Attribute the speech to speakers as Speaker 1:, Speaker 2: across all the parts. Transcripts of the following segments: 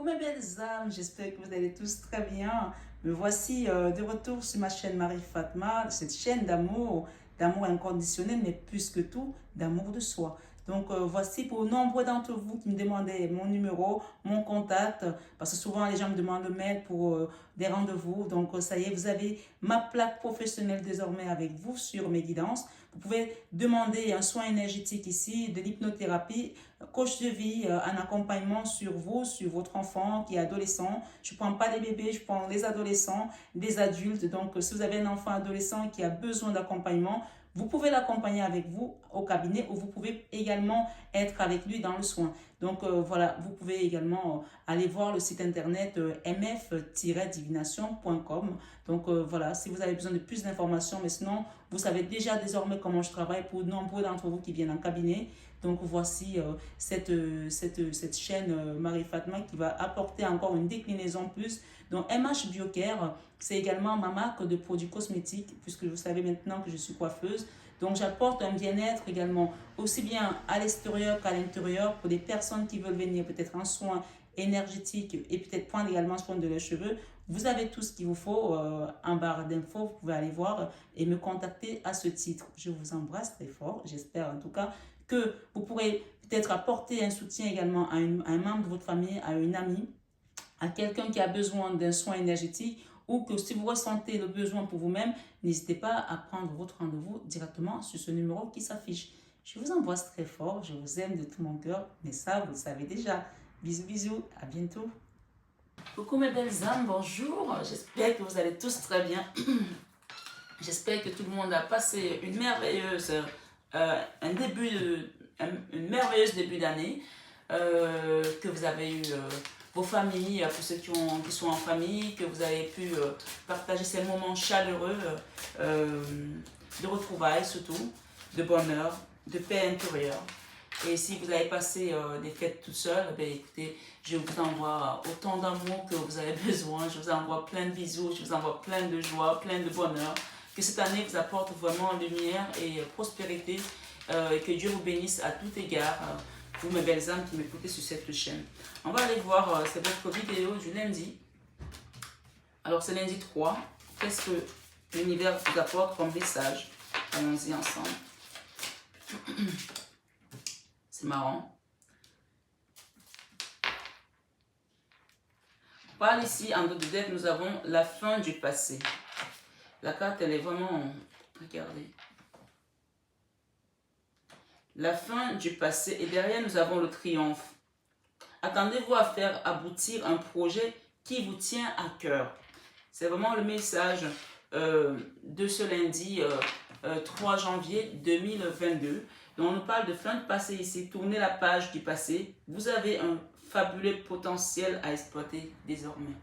Speaker 1: Coucou mes belles âmes, j'espère que vous allez tous très bien. Me voici de retour sur ma chaîne Marie-Fatma, cette chaîne d'amour inconditionnel, mais plus que tout, d'amour de soi. Donc voici pour nombreux d'entre vous qui me demandaient mon numéro, mon contact, parce que souvent les gens me demandent le mail pour des rendez-vous. Donc ça y est, vous avez ma plaque professionnelle désormais avec vous sur mes guidances. Vous pouvez demander un soin énergétique ici, de l'hypnothérapie, coach de vie, un accompagnement sur vous, sur votre enfant qui est adolescent. Je ne prends pas des bébés, je prends les adolescents, des adultes. Donc, si vous avez un enfant adolescent qui a besoin d'accompagnement, vous pouvez l'accompagner avec vous au cabinet ou vous pouvez également être avec lui dans le soin. Donc voilà, vous pouvez également aller voir le site internet mf-divination.com. Donc voilà, si vous avez besoin de plus d'informations, mais sinon, vous savez déjà désormais comment je travaille pour nombreux d'entre vous qui viennent en cabinet. Donc voici cette chaîne Marie-Fatma qui va apporter encore une déclinaison plus. Donc MH Biocare, c'est également ma marque de produits cosmétiques, puisque vous savez maintenant que je suis coiffeuse. Donc j'apporte un bien-être également, aussi bien à l'extérieur qu'à l'intérieur, pour des personnes qui veulent venir peut-être en soins énergétiques et peut-être prendre également soin de leurs cheveux. Vous avez tout ce qu'il vous faut en barre d'infos, vous pouvez aller voir et me contacter à ce titre. Je vous embrasse très fort, j'espère en tout cas que vous pourrez peut-être apporter un soutien également à un membre de votre famille, à une amie, à quelqu'un qui a besoin d'un soin énergétique ou que si vous ressentez le besoin pour vous-même, n'hésitez pas à prendre votre rendez-vous directement sur ce numéro qui s'affiche. Je vous embrasse très fort, je vous aime de tout mon cœur, mais ça, vous le savez déjà. Bisous, bisous, à bientôt. Coucou mes belles âmes, bonjour, j'espère que vous allez tous très bien. J'espère que tout le monde a passé une merveilleuse une merveilleuse début d'année, que vous avez eu vos familles, pour ceux qui sont en famille, que vous avez pu partager ces moments chaleureux de retrouvailles surtout, de bonheur, de paix intérieure. Et si vous avez passé des fêtes tout seul, écoutez, je vous envoie autant d'amour que vous avez besoin, je vous envoie plein de bisous, je vous envoie plein de joie, plein de bonheur. Que cette année vous apporte vraiment lumière et prospérité, et que Dieu vous bénisse à tout égard, vous mes belles âmes qui m'écoutez sur cette chaîne. On va aller voir, c'est votre vidéo du lundi. Alors c'est lundi 3. Qu'est-ce que l'univers vous apporte comme message? Allons-y ensemble. C'est marrant. On parle ici, en dos de deck, nous avons la fin du passé. La carte, elle est vraiment... Regardez. La fin du passé. Et derrière, nous avons le triomphe. Attendez-vous à faire aboutir un projet qui vous tient à cœur. C'est vraiment le message de ce lundi 3 janvier 2022. Donc, on nous parle de fin de passé ici. Tournez la page du passé. Vous avez un fabuleux potentiel à exploiter désormais.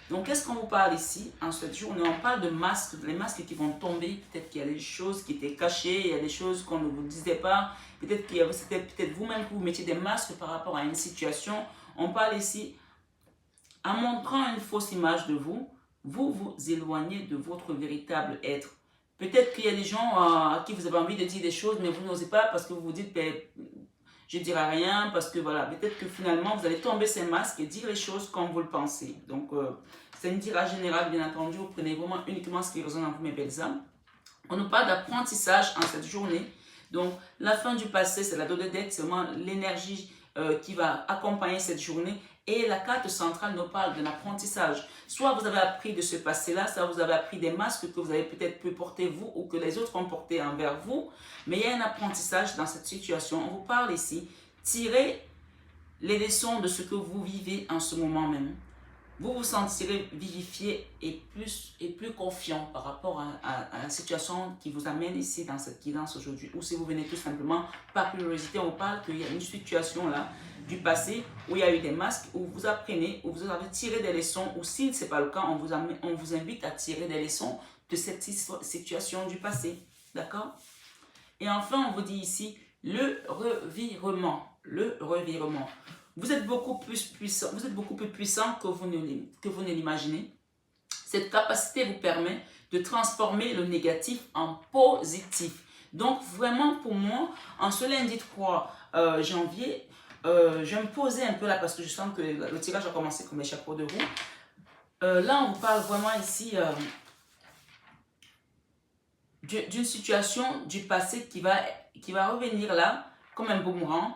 Speaker 1: Donc, qu'est-ce qu'on vous parle ici en cette journée? On parle de masques, les masques qui vont tomber. Peut-être qu'il y a des choses qui étaient cachées, il y a des choses qu'on ne vous disait pas. Peut-être qu'il y avait, c'était peut-être vous-même que vous mettiez des masques par rapport à une situation. On parle ici, en montrant une fausse image de vous, vous vous éloignez de votre véritable être. Peut-être qu'il y a des gens à qui vous avez envie de dire des choses, mais vous n'osez pas parce que vous vous dites, je ne dirai rien, parce que voilà, peut-être que finalement, vous allez tomber ces masques et dire les choses comme vous le pensez. Donc, c'est une tirage générale, bien entendu. Vous prenez vraiment uniquement ce qui résonne en vous, mes belles âmes. On nous parle d'apprentissage en cette journée. Donc, la fin du passé, c'est la dos de deck, c'est vraiment l'énergie qui va accompagner cette journée. Et la carte centrale nous parle d'un apprentissage. Soit vous avez appris de ce passé-là, soit vous avez appris des masques que vous avez peut-être pu porter vous ou que les autres ont porté envers vous. Mais il y a un apprentissage dans cette situation. On vous parle ici, tirez les leçons de ce que vous vivez en ce moment même. Vous vous sentirez vivifié et plus confiant par rapport à la situation qui vous amène ici dans cette guidance aujourd'hui. Ou si vous venez tout simplement par curiosité, on parle qu'il y a une situation là du passé où il y a eu des masques, où vous apprenez, où vous avez tiré des leçons, ou si ce n'est pas le cas, on vous invite à tirer des leçons de cette situation du passé. D'accord? Et enfin, on vous dit ici le revirement. Le revirement. Vous êtes beaucoup plus puissant, que vous ne l'imaginez. Cette capacité vous permet de transformer le négatif en positif. Donc vraiment pour moi, en ce lundi 3 janvier, Je vais me poser un peu là parce que je sens que le tirage a commencé comme les chapeaux de roue. Là, on vous parle vraiment ici d'une situation du passé qui va revenir là comme un boomerang.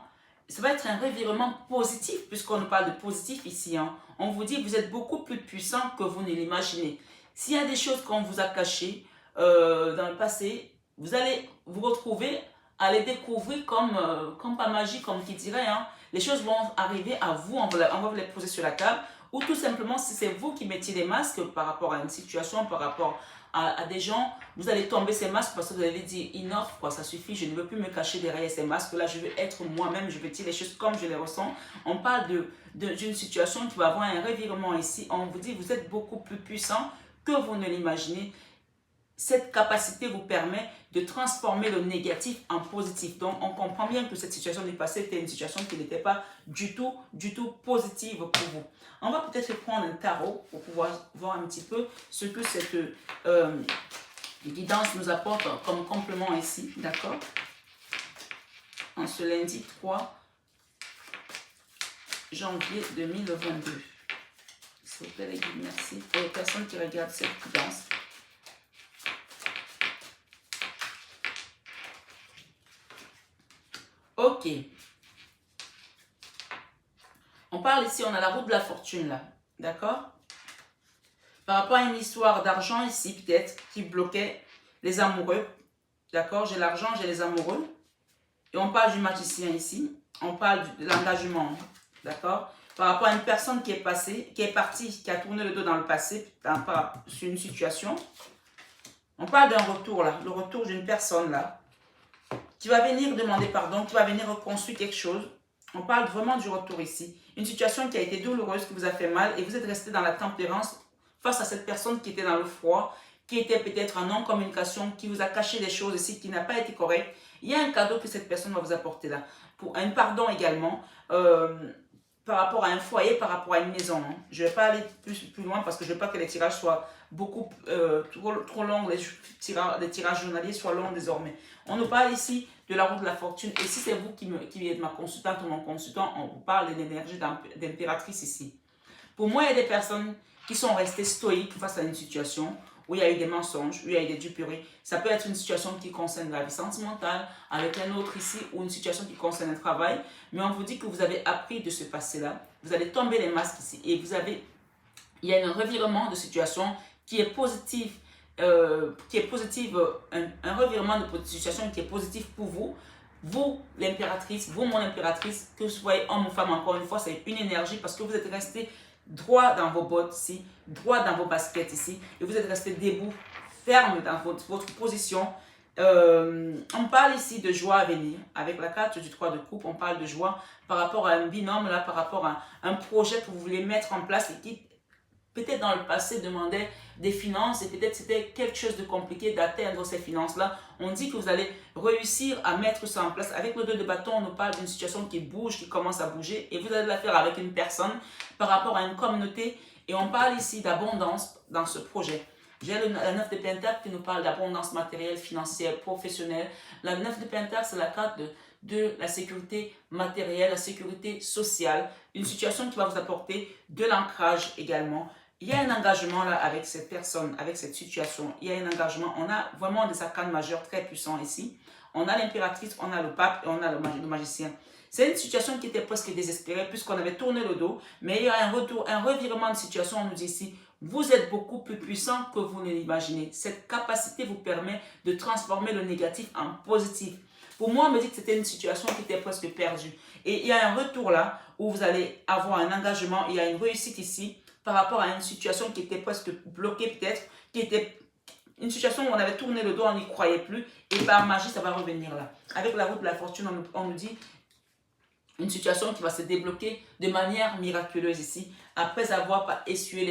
Speaker 1: Ça va être un revirement positif puisqu'on nous parle de positif ici. Hein. On vous dit que vous êtes beaucoup plus puissant que vous ne l'imaginez. S'il y a des choses qu'on vous a cachées dans le passé, vous allez vous retrouver à les découvrir comme par magie, comme qui dirait. Hein. Les choses vont arriver à vous, on va vous les poser sur la table. Ou tout simplement, si c'est vous qui mettiez des masques par rapport à une situation, par rapport à des gens, vous allez tomber ces masques parce que vous allez dire enough, quoi, ça suffit, je ne veux plus me cacher derrière ces masques là, je veux être moi-même, je veux dire les choses comme je les ressens. On parle d'une situation qui va avoir un revirement ici. On vous dit vous êtes beaucoup plus puissant que vous ne l'imaginez. Cette capacité vous permet de transformer le négatif en positif. Donc, on comprend bien que cette situation du passé était une situation qui n'était pas du tout positive pour vous. On va peut-être prendre un tarot pour pouvoir voir un petit peu ce que cette guidance nous apporte comme complément ici. D'accord? En ce lundi 3 janvier 2022. S'il vous plaît, les guides, merci. Pour les personnes qui regardent cette guidance. Ok. On parle ici, on a la roue de la fortune là. D'accord? Par rapport à une histoire d'argent ici, peut-être, qui bloquait les amoureux. D'accord? J'ai l'argent, j'ai les amoureux. Et on parle du magicien ici. On parle de l'engagement. D'accord? Par rapport à une personne qui est passée, qui est partie, qui a tourné le dos dans le passé, sur une situation. On parle d'un retour là. Le retour d'une personne là. Qui va venir demander pardon, qui va venir reconstruire quelque chose. On parle vraiment du retour ici. Une situation qui a été douloureuse, qui vous a fait mal et vous êtes resté dans la tempérance face à cette personne qui était dans le froid, qui était peut-être en non-communication, qui vous a caché des choses ici, qui n'a pas été correct. Il y a un cadeau que cette personne va vous apporter là. Pour un pardon également, par rapport à un foyer, par rapport à une maison. Hein. Je ne vais pas aller plus loin parce que je ne veux pas que les tirages soient beaucoup trop longs, les tirages journaliers soient longs désormais. On nous parle ici de la roue de la fortune. Et si c'est vous qui êtes ma consultante ou mon consultant, on vous parle de l'énergie d'impératrice ici. Pour moi, il y a des personnes qui sont restées stoïques face à une situation où il y a eu des mensonges, où il y a eu des duperies. Ça peut être une situation qui concerne la vie sentimentale avec un autre ici ou une situation qui concerne un travail. Mais on vous dit que vous avez appris de ce passé-là. Vous allez tomber les masques ici et il y a un revirement de situation qui est positif. Un revirement de situation qui est positif pour vous. Vous, l'impératrice, vous, mon impératrice, que vous soyez homme ou femme, encore une fois, c'est une énergie parce que vous êtes resté droit dans vos bottes ici, droit dans vos baskets ici, et vous êtes resté debout, ferme dans votre position. On parle ici de joie à venir. Avec la carte du 3 de coupe, on parle de joie par rapport à un binôme, là, par rapport à un projet que vous voulez mettre en place et qui peut-être dans le passé demandait des finances et peut-être c'était quelque chose de compliqué d'atteindre ces finances-là. On dit que vous allez réussir à mettre ça en place. Avec le 2 de bâton, on nous parle d'une situation qui bouge, qui commence à bouger et vous allez la faire avec une personne par rapport à une communauté. Et on parle ici d'abondance dans ce projet. J'ai la 9 de Pentacle qui nous parle d'abondance matérielle, financière, professionnelle. La 9 de Pentacle, c'est la carte de la sécurité matérielle, la sécurité sociale. Une situation qui va vous apporter de l'ancrage également. Il y a un engagement là avec cette personne, avec cette situation. Il y a un engagement. On a vraiment des arcanes majeurs très puissants ici. On a l'impératrice, on a le pape et on a le magicien. C'est une situation qui était presque désespérée puisqu'on avait tourné le dos. Mais il y a un revirement de situation. On nous dit ici, vous êtes beaucoup plus puissant que vous ne l'imaginez. Cette capacité vous permet de transformer le négatif en positif. Pour moi, on me dit que c'était une situation qui était presque perdue. Et il y a un retour là où vous allez avoir un engagement. Il y a une réussite ici par rapport à une situation qui était presque bloquée peut-être, qui était une situation où on avait tourné le dos, on n'y croyait plus, et par magie, ça va revenir là. Avec la roue de la fortune, on nous dit une situation qui va se débloquer de manière miraculeuse ici, après avoir essuyé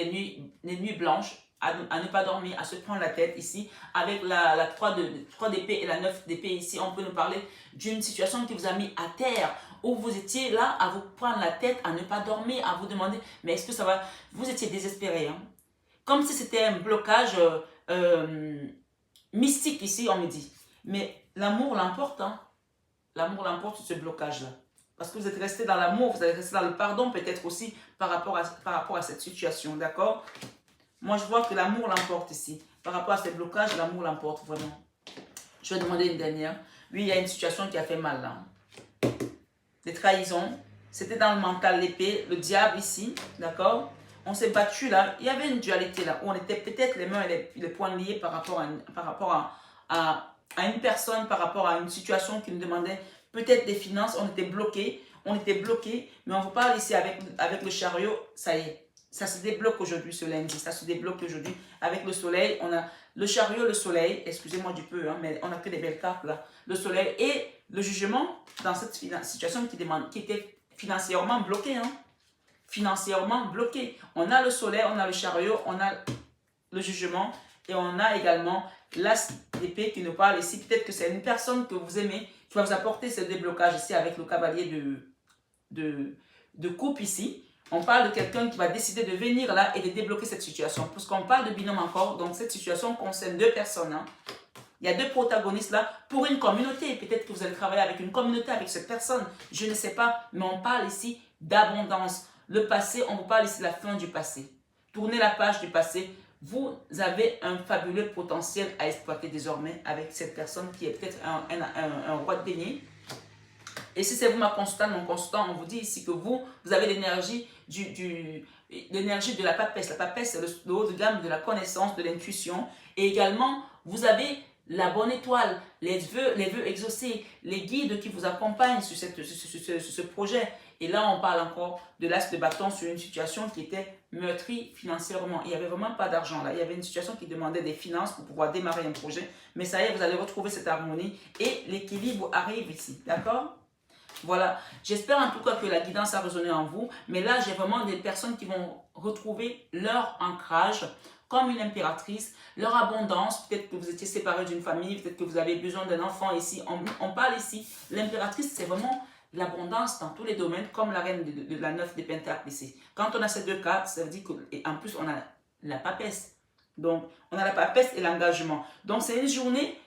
Speaker 1: les nuits blanches, à ne pas dormir, à se prendre la tête ici, avec la 3 d'épée et la 9 d'épée ici, on peut nous parler d'une situation qui vous a mis à terre, où vous étiez là à vous prendre la tête, à ne pas dormir, à vous demander, mais est-ce que ça va? Vous étiez désespéré, hein? Comme si c'était un blocage mystique ici, on me dit. Mais l'amour l'emporte, hein? L'amour l'emporte sur ce blocage-là. Parce que vous êtes resté dans l'amour, vous êtes resté dans le pardon peut-être aussi par rapport à cette situation, d'accord? Moi, je vois que l'amour l'emporte ici. Par rapport à ces blocages, l'amour l'emporte vraiment. Je vais demander une dernière. Oui, il y a une situation qui a fait mal là. Des trahisons. C'était dans le mental, l'épée, le diable ici, d'accord? On s'est battu là. Il y avait une dualité là, où on était peut-être les mains et les poings liés par rapport à une personne, par rapport à une situation qui nous demandait peut-être des finances. On était bloqués, mais on vous parle ici avec le chariot, ça y est. Ça se débloque aujourd'hui ce lundi, ça se débloque aujourd'hui avec le soleil. On a le chariot, le soleil, excusez-moi du peu, hein, mais on a que des belles cartes là. Le soleil et le jugement dans cette situation qui était financièrement bloquée. Hein. Financièrement bloquée. On a le soleil, on a le chariot, on a le jugement et on a également l'as d'épée qui nous parle ici. Peut-être que c'est une personne que vous aimez qui va vous apporter ce déblocage ici avec le cavalier de coupe ici. On parle de quelqu'un qui va décider de venir là et de débloquer cette situation. Puisqu'on parle de binôme encore, donc cette situation concerne deux personnes. Hein. Il y a deux protagonistes là pour une communauté. Peut-être que vous allez travailler avec une communauté, avec cette personne. Je ne sais pas, mais on parle ici d'abondance. Le passé, on vous parle ici de la fin du passé. Tournez la page du passé. Vous avez un fabuleux potentiel à exploiter désormais avec cette personne qui est peut-être un roi de denier. Et si c'est vous ma consultante, mon consultant, on vous dit ici que vous avez l'énergie l'énergie de la papesse. La papesse, c'est le haut de gamme de la connaissance, de l'intuition. Et également, vous avez la bonne étoile, les vœux exaucés, les guides qui vous accompagnent sur ce projet. Et là, on parle encore de l'as de bâton sur une situation qui était meurtrie financièrement. Il n'y avait vraiment pas d'argent là. Il y avait une situation qui demandait des finances pour pouvoir démarrer un projet. Mais ça y est, vous allez retrouver cette harmonie et l'équilibre arrive ici. D'accord ? Voilà, j'espère en tout cas que la guidance a résonné en vous, mais là j'ai vraiment des personnes qui vont retrouver leur ancrage comme une impératrice, leur abondance, peut-être que vous étiez séparés d'une famille, peut-être que vous avez besoin d'un enfant ici, on parle ici, l'impératrice c'est vraiment l'abondance dans tous les domaines, comme la reine de la 9 des pentacles ici. Quand on a ces deux cartes, ça veut dire qu'en plus on a la papesse, donc on a la papesse et l'engagement, donc c'est une journée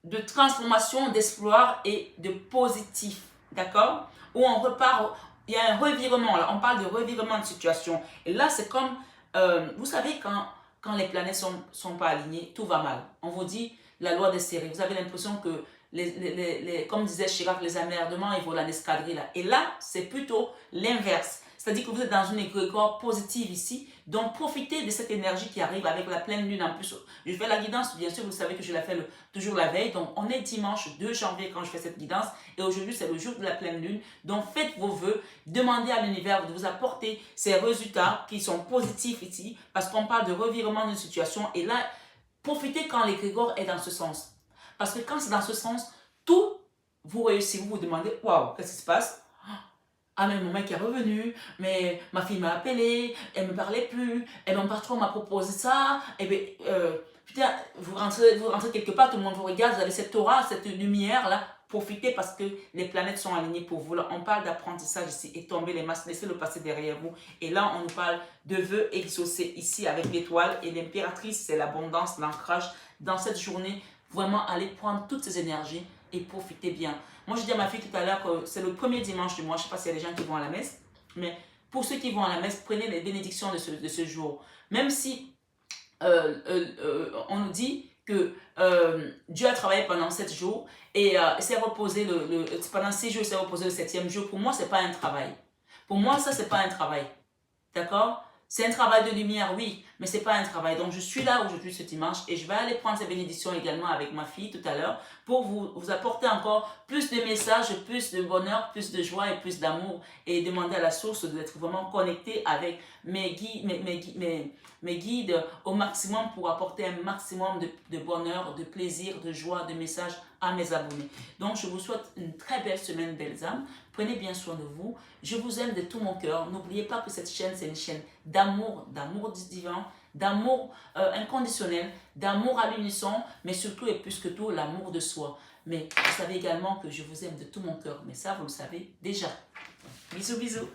Speaker 1: de transformation, d'espoir et de positif, d'accord? Où on repart, il y a un revirement, là, on parle de revirement de situation. Et là, c'est comme, vous savez, quand les planètes sont pas alignées, tout va mal. On vous dit la loi des séries. Vous avez l'impression que, comme disait Chirac, les emmerdements, ils volent en escadrille là. Et là, c'est plutôt l'inverse. C'est-à-dire que vous êtes dans une égrégore positive ici. Donc, profitez de cette énergie qui arrive avec la pleine lune. En plus, je fais la guidance, bien sûr, vous savez que je la fais toujours la veille. Donc, on est dimanche 2 janvier quand je fais cette guidance. Et aujourd'hui, c'est le jour de la pleine lune. Donc, faites vos vœux. Demandez à l'univers de vous apporter ces résultats qui sont positifs ici. Parce qu'on parle de revirement d'une situation. Et là, profitez quand l'égrégore est dans ce sens. Parce que quand c'est dans ce sens, tout vous réussit. Vous vous demandez, waouh, qu'est-ce qui se passe? Ah, mais mon mec est revenu, mais ma fille m'a appelé, elle me parlait plus, et mon patron m'a proposé ça, et bien, putain, vous rentrez quelque part, tout le monde vous regarde, vous avez cette aura, cette lumière là, profitez parce que les planètes sont alignées pour vous. Là, on parle d'apprentissage ici, et tomber les masques, laissez le passé derrière vous. Et là, on nous parle de vœux exaucés ici avec l'étoile, et l'impératrice, c'est l'abondance, l'ancrage. Dans cette journée, vraiment, allez prendre toutes ces énergies et profitez bien. Moi, je dis à ma fille tout à l'heure que c'est le premier dimanche du mois. Je ne sais pas s'il y a des gens qui vont à la messe. Mais pour ceux qui vont à la messe, prenez les bénédictions de ce jour. Même si on nous dit que Dieu a travaillé pendant 7 jours et s'est reposé pendant 6 jours, il s'est reposé le 7e jour. Pour moi, ce n'est pas un travail. Pour moi, ça, ce n'est pas un travail. D'accord? C'est un travail de lumière, oui, mais ce n'est pas un travail. Donc, je suis là aujourd'hui ce dimanche et je vais aller prendre ces bénédictions également avec ma fille tout à l'heure pour vous apporter encore plus de messages, plus de bonheur, plus de joie et plus d'amour et demander à la source d'être vraiment connecté avec mes guides au maximum pour apporter un maximum de bonheur, de plaisir, de joie, de messages à mes abonnés. Donc, je vous souhaite une très belle semaine, belles âmes. Prenez bien soin de vous. Je vous aime de tout mon cœur. N'oubliez pas que cette chaîne, c'est une chaîne d'amour divin, d'amour inconditionnel, d'amour à l'unisson, mais surtout et plus que tout, l'amour de soi. Mais vous savez également que je vous aime de tout mon cœur. Mais ça, vous le savez déjà. Bisous, bisous.